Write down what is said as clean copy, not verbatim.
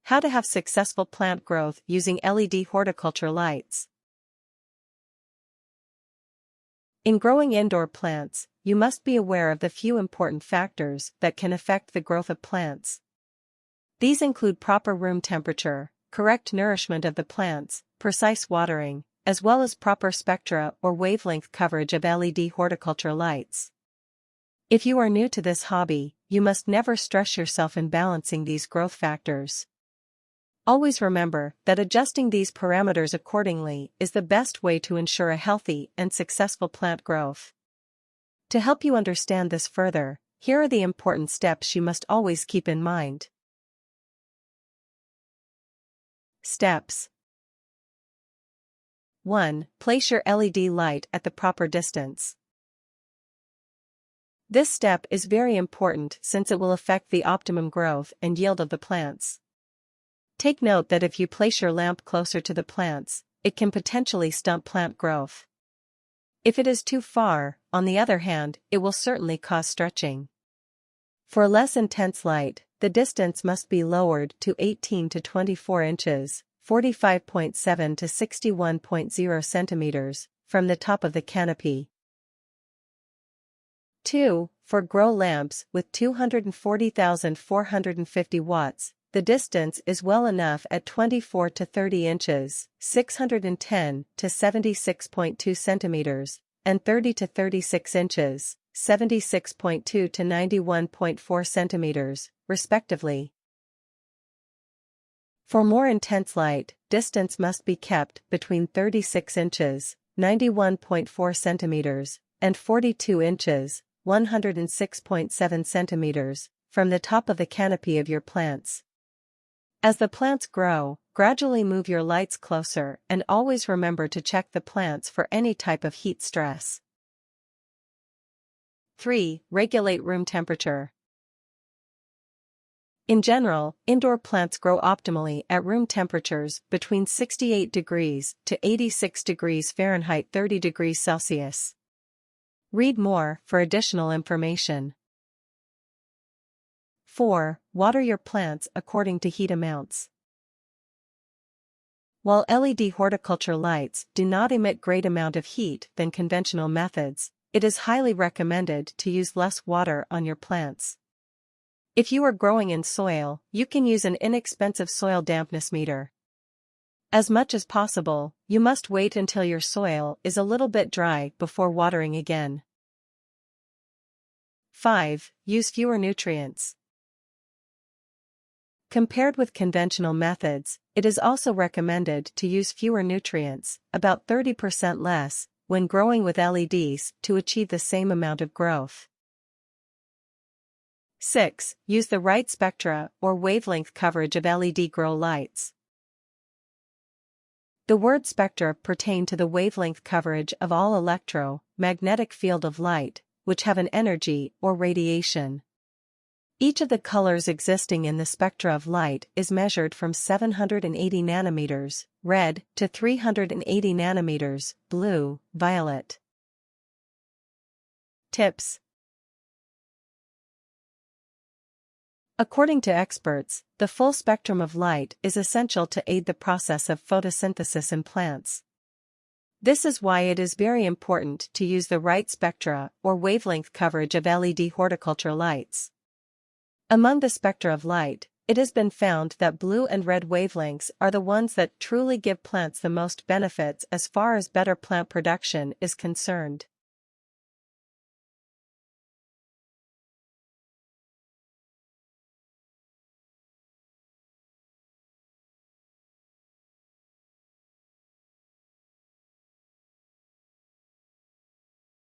How to have successful plant growth using LED horticulture lights. In growing indoor plants, you must be aware of the few important factors that can affect the growth of plants. These include proper room temperature, correct nourishment of the plants, precise watering, as well as proper spectra or wavelength coverage of LED horticulture lights. If you are new to this hobby, you must never stress yourself in balancing these growth factors. Always remember that adjusting these parameters accordingly is the best way to ensure a healthy and successful plant growth. To help you understand this further, here are the important steps you must always keep in mind. Steps. 1. Place your LED light at the proper distance. This step is very important since it will affect the optimum growth and yield of the plants. Take note that if you place your lamp closer to the plants, it can potentially stunt plant growth. If it is too far, on the other hand, it will certainly cause stretching. For less intense light, the distance must be lowered to 18 to 24 inches, 45.7 to 61.0 centimeters, from the top of the canopy. 2. For grow lamps with 240,450 watts, the distance is well enough at 24 to 30 inches, 610 to 76.2 centimeters, and 30 to 36 inches, 76.2 to 91.4 centimeters, respectively. For more intense light, distance must be kept between 36 inches, 91.4 centimeters, and 42 inches, 106.7 centimeters, from the top of the canopy of your plants. As the plants grow, gradually move your lights closer and always remember to check the plants for any type of heat stress. 3. Regulate room temperature. In general, indoor plants grow optimally at room temperatures between 68 degrees to 86 degrees Fahrenheit 30 degrees Celsius. Read more for additional information. 4. Water your plants according to heat amounts. While LED horticulture lights do not emit great amount of heat than conventional methods, it is highly recommended to use less water on your plants. If you are growing in soil, you can use an inexpensive soil dampness meter. As much as possible, you must wait until your soil is a little bit dry before watering again. 5. Use fewer nutrients. Compared with conventional methods, it is also recommended to use fewer nutrients, about 30% less, when growing with LEDs to achieve the same amount of growth. 6. Use the right spectra or wavelength coverage of LED grow lights. The word spectra pertain to the wavelength coverage of all electro-magnetic field of light, which have an energy or radiation. Each of the colors existing in the spectra of light is measured from 780 nanometers, red, to 380 nanometers, blue, violet. Tips. According to experts, the full spectrum of light is essential to aid the process of photosynthesis in plants. This is why it is very important to use the right spectra or wavelength coverage of LED horticulture lights. Among the spectra of light, it has been found that blue and red wavelengths are the ones that truly give plants the most benefits as far as better plant production is concerned.